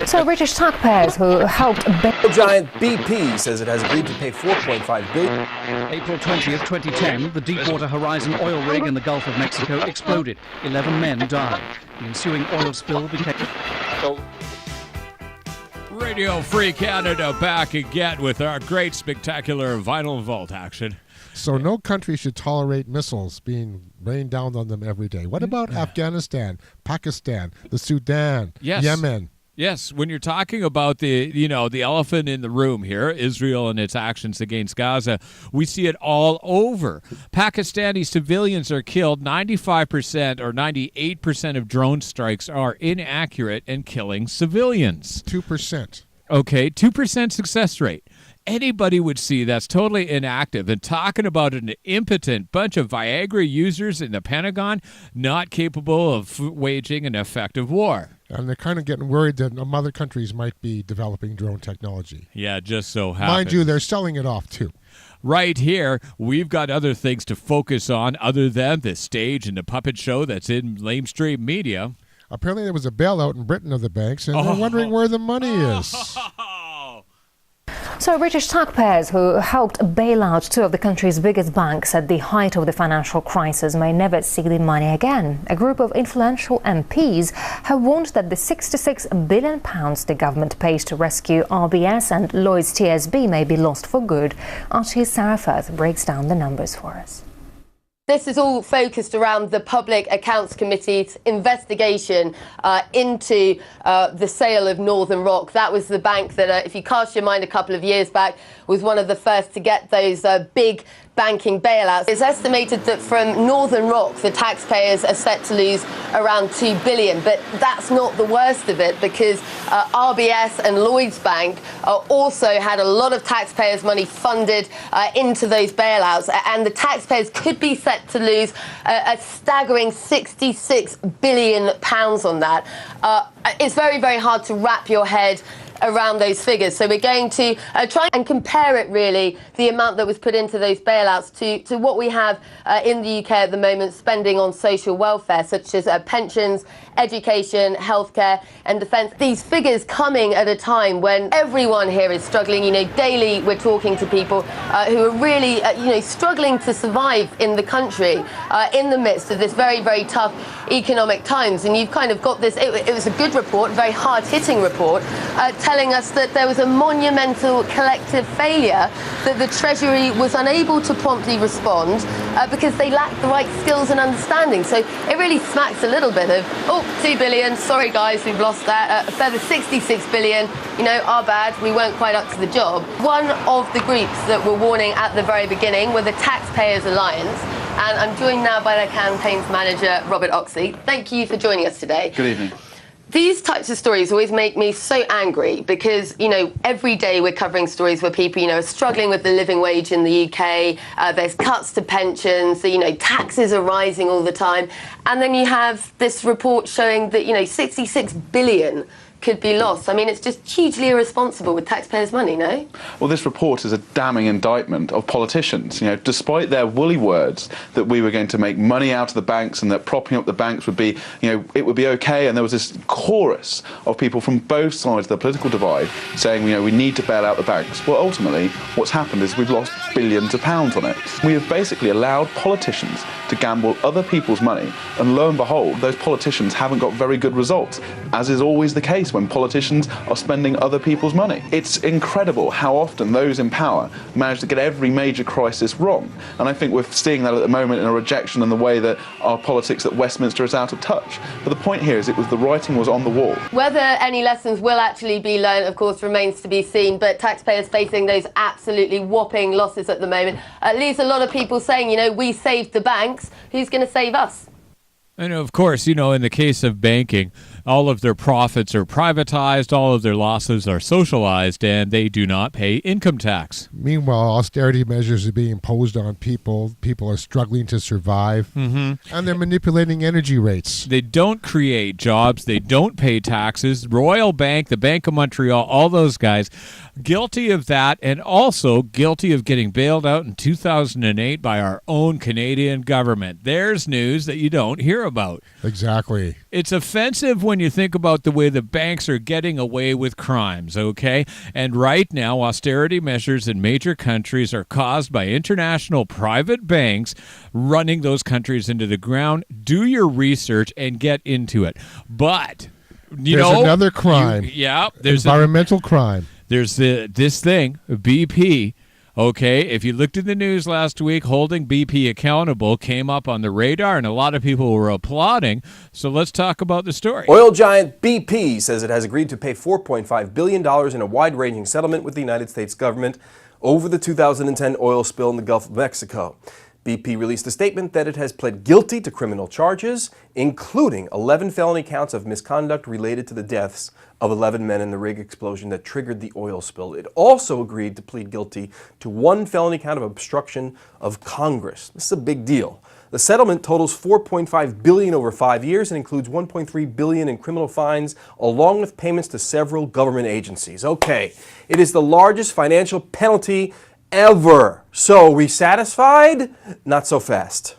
So British taxpayers who helped giant BP says it has agreed to pay $4.5 billion. April 20th, 2010, the Deepwater Horizon oil rig in the Gulf of Mexico exploded. 11 men died. The ensuing oil spill became... Radio Free Canada back again with our great spectacular vinyl vault action. So no country should tolerate missiles being rained down on them every day. What about Afghanistan, Pakistan, the Sudan, Yemen? Yes, when you're talking about the elephant in the room here, Israel and its actions against Gaza, we see it all over. Pakistani civilians are killed. 95% or 98% of drone strikes are inaccurate and killing civilians. 2%. Okay, 2% success rate. Anybody would see that's totally inactive, and talking about an impotent bunch of Viagra users in the Pentagon not capable of waging an effective war. And they're kind of getting worried that other countries might be developing drone technology. Yeah, just so happens. Mind you, they're selling it off too. Right here, we've got other things to focus on other than the stage and the puppet show that's in lamestream media. Apparently there was a bailout in Britain of the banks, and they're wondering where the money is. So British taxpayers who helped bail out two of the country's biggest banks at the height of the financial crisis may never see the money again. A group of influential MPs have warned that the £66 billion the government pays to rescue RBS and Lloyds TSB may be lost for good. Archie's Sarah Firth breaks down the numbers for us. This is all focused around the Public Accounts Committee's investigation into the sale of Northern Rock. That was the bank that, if you cast your mind a couple of years back, was one of the first to get those big banking bailouts. It's estimated that from Northern Rock, the taxpayers are set to lose around $2 billion. But that's not the worst of it, because RBS and Lloyds Bank also had a lot of taxpayers' money funded into those bailouts. And the taxpayers could be set to lose a staggering £66 billion on that. It's very, very hard to wrap your head around those figures. So we're going to try and compare it, really, the amount that was put into those bailouts to what we have in the UK at the moment, spending on social welfare, such as pensions, education, healthcare and defence. These figures coming at a time when everyone here is struggling. You know, daily we're talking to people who are really, struggling to survive in the country in the midst of this very, very tough economic times. And you've kind of got this, it was a good report, very hard-hitting report, telling us that there was a monumental collective failure, that the Treasury was unable to promptly respond because they lacked the right skills and understanding. So it really smacks a little bit of, $2 billion, sorry guys, we've lost that. A further $66 billion, our bad, we weren't quite up to the job. One of the groups that were warning at the very beginning were the Taxpayers Alliance. And I'm joined now by their campaigns manager, Robert Oxley. Thank you for joining us today. Good evening. These types of stories always make me so angry because, every day we're covering stories where people, are struggling with the living wage in the UK. There's cuts to pensions, taxes are rising all the time. And then you have this report showing that, 66 billion could be lost. I mean, it's just hugely irresponsible with taxpayers' money, no? Well, this report is a damning indictment of politicians. Despite their woolly words that we were going to make money out of the banks and that propping up the banks would be, it would be okay, and there was this chorus of people from both sides of the political divide saying, we need to bail out the banks. Well, ultimately, what's happened is we've lost billions of pounds on it. We have basically allowed politicians to gamble other people's money, and lo and behold, those politicians haven't got very good results, as is always the case when politicians are spending other people's money. It's incredible how often those in power manage to get every major crisis wrong. And I think we're seeing that at the moment in a rejection in the way that our politics at Westminster is out of touch. But the point here is the writing was on the wall. Whether any lessons will actually be learned, of course, remains to be seen. But taxpayers facing those absolutely whopping losses at the moment leaves a lot of people saying, we saved the banks. Who's going to save us? And of course, in the case of banking, all of their profits are privatized, all of their losses are socialized, and they do not pay income tax. Meanwhile, austerity measures are being imposed on people. People are struggling to survive, and they're manipulating energy rates. They don't create jobs. They don't pay taxes. Royal Bank, the Bank of Montreal, all those guys, guilty of that, and also guilty of getting bailed out in 2008 by our own Canadian government. There's news that you don't hear about. Exactly. It's offensive when when you think about the way the banks are getting away with crimes, okay? And right now, austerity measures in major countries are caused by international private banks running those countries into the ground. Do your research and get into it. But, there's another crime. There's environmental crime. There's this thing, BP. Okay, if you looked at the news last week, holding BP accountable came up on the radar, and a lot of people were applauding. So let's talk about the story. Oil giant BP says it has agreed to pay $4.5 billion in a wide-ranging settlement with the United States government over the 2010 oil spill in the Gulf of Mexico. BP released a statement that it has pled guilty to criminal charges, including 11 felony counts of misconduct related to the deaths of 11 men in the rig explosion that triggered the oil spill. It also agreed to plead guilty to 1 felony count of obstruction of Congress. This is a big deal. The settlement totals $4.5 billion over 5 years and includes $1.3 billion in criminal fines, along with payments to several government agencies. Okay, it is the largest financial penalty ever. So, we satisfied? Not so fast.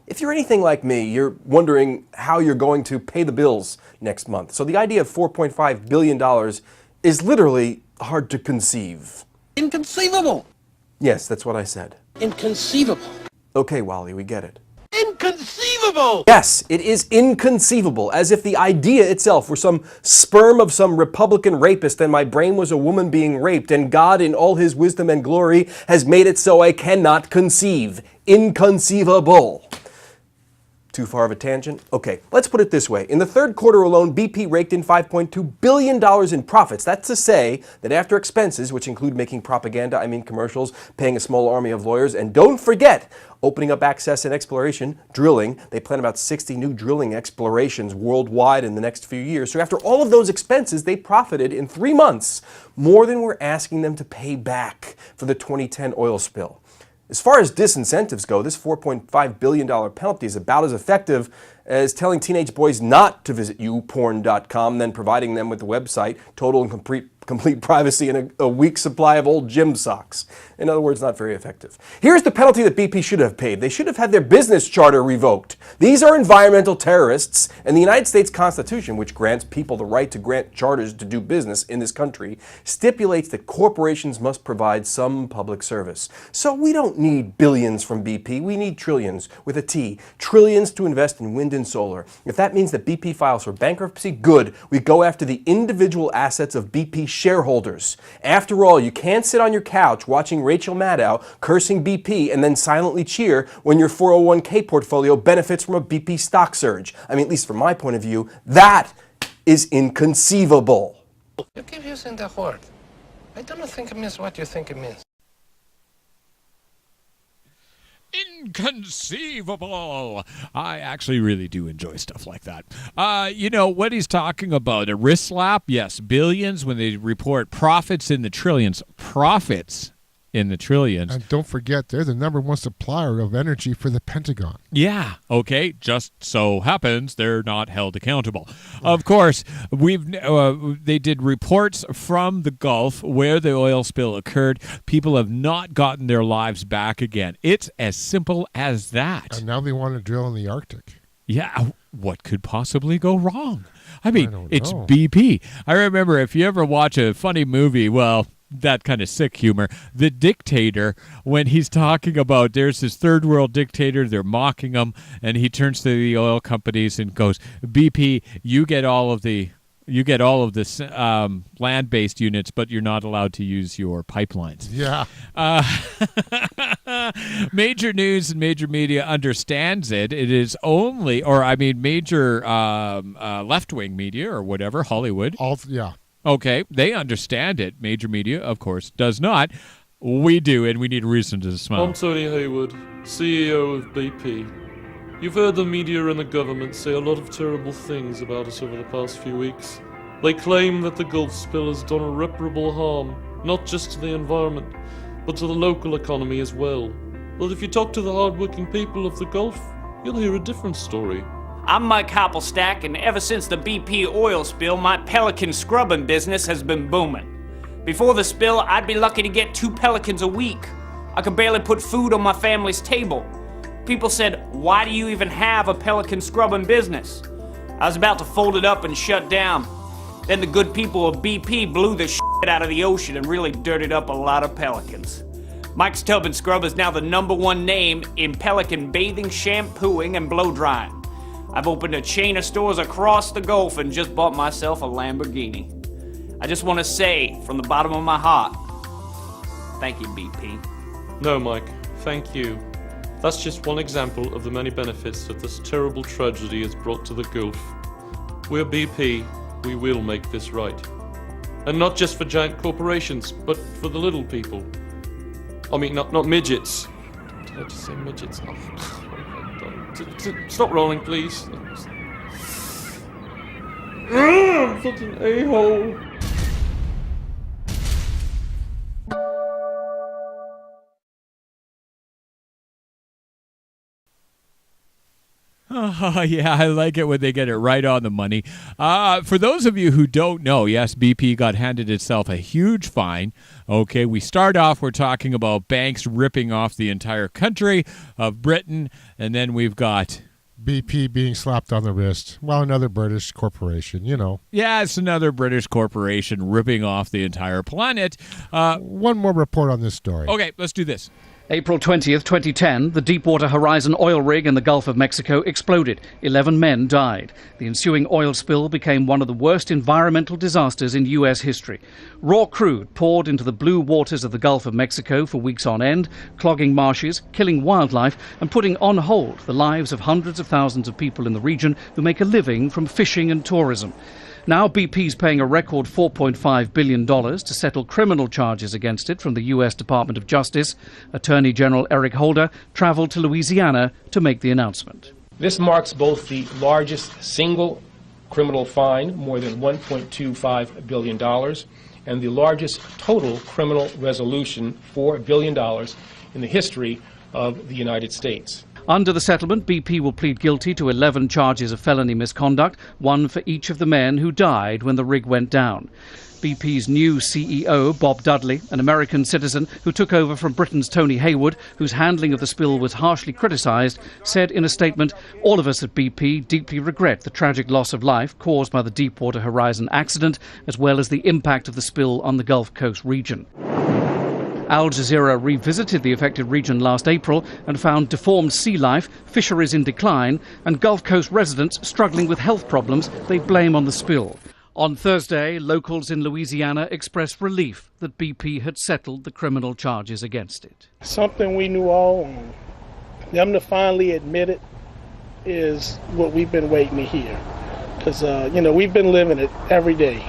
If you're anything like me, you're wondering how you're going to pay the bills next month. So the idea of $4.5 billion is literally hard to conceive. Inconceivable! Yes, that's what I said. Inconceivable. Okay, Wally, we get it. Inconceivable! Yes, it is inconceivable, as if the idea itself were some sperm of some Republican rapist and my brain was a woman being raped, and God in all his wisdom and glory has made it so I cannot conceive. Inconceivable. Too far of a tangent? Okay, let's put it this way. In the third quarter alone, BP raked in $5.2 billion in profits. That's to say that after expenses, which include making propaganda, commercials, paying a small army of lawyers, and don't forget, opening up access and exploration, drilling. They plan about 60 new drilling explorations worldwide in the next few years. So after all of those expenses, they profited in 3 months more than we're asking them to pay back for the 2010 oil spill. As far as disincentives go, this $4.5 billion penalty is about as effective as telling teenage boys not to visit youporn.com, then providing them with the website, total and complete privacy, and a week's supply of old gym socks. In other words, not very effective. Here's the penalty that BP should have paid. They should have had their business charter revoked. These are environmental terrorists, and the United States Constitution, which grants people the right to grant charters to do business in this country, stipulates that corporations must provide some public service. So we don't need billions from BP. We need trillions, with a T. Trillions to invest in wind and solar. If that means that BP files for bankruptcy, good. We go after the individual assets of BP shareholders. After all, you can't sit on your couch watching Rachel Maddow cursing BP and then silently cheer when your 401k portfolio benefits from a BP stock surge. At least from my point of view, that is inconceivable. You keep using that word. I don't think it means what you think it means. Inconceivable. I actually really do enjoy stuff like that. What he's talking about, a wrist slap? Yes, billions when they report profits in the trillions. Profits in the trillions. And don't forget, they're the #1 supplier of energy for the Pentagon. Yeah, okay, just so happens they're not held accountable. Of course, they did reports from the Gulf where the oil spill occurred. People have not gotten their lives back again. It's as simple as that. And now they want to drill in the Arctic. Yeah, what could possibly go wrong? It's know. BP. I remember if you ever watch a funny movie, that kind of sick humor, The Dictator, when he's talking about there's this third world dictator, they're mocking him, and he turns to the oil companies and goes, BP, you get all of the land-based units, but you're not allowed to use your pipelines. Yeah. Major news and major media understands it. It is only, major left-wing media or whatever, Hollywood. Yeah. Okay, they understand it. Major media, of course, does not. We do, and we need a reason to smile. I'm Tony Hayward, CEO of BP. You've heard the media and the government say a lot of terrible things about us over the past few weeks. They claim that the Gulf spill has done irreparable harm, not just to the environment, but to the local economy as well. But if you talk to the hard-working people of the Gulf, you'll hear a different story. I'm Mike Hoppelstack, and ever since the BP oil spill, my pelican scrubbing business has been booming. Before the spill, I'd be lucky to get 2 pelicans a week. I could barely put food on my family's table. People said, "Why do you even have a pelican scrubbing business?" I was about to fold it up and shut down. Then the good people of BP blew the shit out of the ocean and really dirtied up a lot of pelicans. Mike's Tub and Scrub is now the #1 name in pelican bathing, shampooing, and blow drying. I've opened a chain of stores across the Gulf and just bought myself a Lamborghini. I just want to say, from the bottom of my heart, thank you, BP. No, Mike, thank you. That's just one example of the many benefits that this terrible tragedy has brought to the Gulf. We're BP, we will make this right. And not just for giant corporations, but for the little people. I mean, not midgets. Did I just say midgets? Oh, what have I done? Stop rolling, please. I'm such an a-hole. Oh, yeah, I like it when they get it right on the money. For those of you who don't know, yes, BP got handed itself a huge fine. Okay, we start off, we're talking about banks ripping off the entire country of Britain, and then we've got BP being slapped on the wrist. Well, another British corporation, you know. Yeah, it's another British corporation ripping off the entire planet. One more report on this story. Okay, let's do this. April 20th, 2010, the Deepwater Horizon oil rig in the Gulf of Mexico exploded. 11 men died. The ensuing oil spill became one of the worst environmental disasters in U.S. history. Raw crude poured into the blue waters of the Gulf of Mexico for weeks on end, clogging marshes, killing wildlife, and putting on hold the lives of hundreds of thousands of people in the region who make a living from fishing and tourism. Now BP's paying a record $4.5 billion to settle criminal charges against it from the U.S. Department of Justice. Attorney General Eric Holder traveled to Louisiana to make the announcement. This marks both the largest single criminal fine, more than $1.25 billion, and the largest total criminal resolution, $4 billion, in the history of the United States. Under the settlement, BP will plead guilty to 11 charges of felony misconduct, one for each of the men who died when the rig went down. BP's new CEO, Bob Dudley, an American citizen who took over from Britain's Tony Hayward, whose handling of the spill was harshly criticised, said in a statement, "All of us at BP deeply regret the tragic loss of life caused by the Deepwater Horizon accident, as well as the impact of the spill on the Gulf Coast region." Al Jazeera revisited the affected region last April and found deformed sea life, fisheries in decline, and Gulf Coast residents struggling with health problems they blame on the spill. On Thursday, locals in Louisiana expressed relief that BP had settled the criminal charges against it. Something we knew all along. Them to finally admit it is what we've been waiting to hear. Because, we've been living it every day.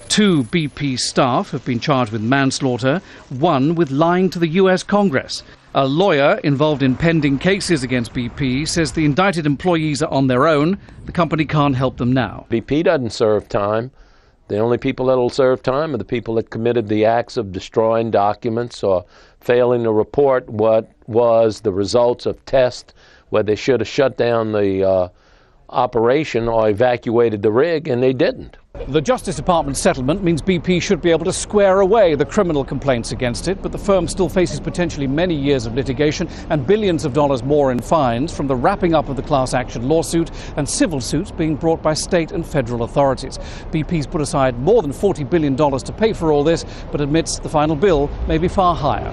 2 BP staff have been charged with manslaughter, one with lying to the U.S. Congress. A lawyer involved in pending cases against BP says the indicted employees are on their own. The company can't help them now. BP doesn't serve time. The only people that will serve time are the people that committed the acts of destroying documents or failing to report what was the results of tests where they should have shut down the operation or evacuated the rig, and they didn't. The Justice Department settlement means BP should be able to square away the criminal complaints against it, but the firm still faces potentially many years of litigation and billions of dollars more in fines from the wrapping up of the class action lawsuit and civil suits being brought by state and federal authorities. BP's put aside more than $40 billion to pay for all this, but admits the final bill may be far higher.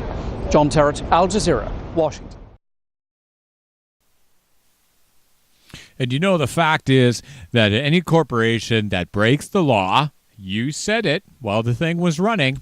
John Terrett, Al Jazeera, Washington. And the fact is that any corporation that breaks the law, you said it while the thing was running.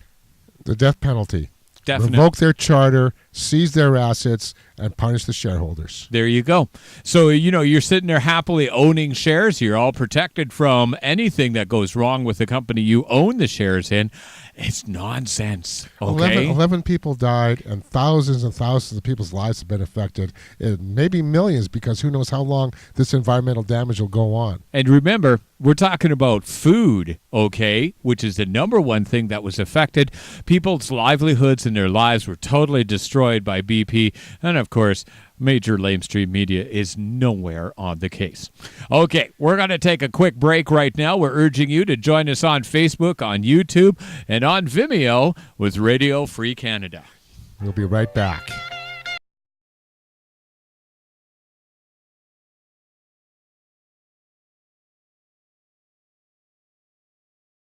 The death penalty. Definite. Revoke their charter, seize their assets, and punish the shareholders. There you go. So, you're sitting there happily owning shares. You're all protected from anything that goes wrong with the company you own the shares in. It's nonsense. Okay? 11 people died, and thousands of people's lives have been affected. Maybe millions, because who knows how long this environmental damage will go on. And remember, we're talking about food, okay, which is the number one thing that was affected. People's livelihoods and their lives were totally destroyed by BP. And, of course, major lamestream media is nowhere on the case. Okay, we're going to take a quick break right now. We're urging you to join us on Facebook, on YouTube, and on Vimeo with Radio Free Canada. We'll be right back.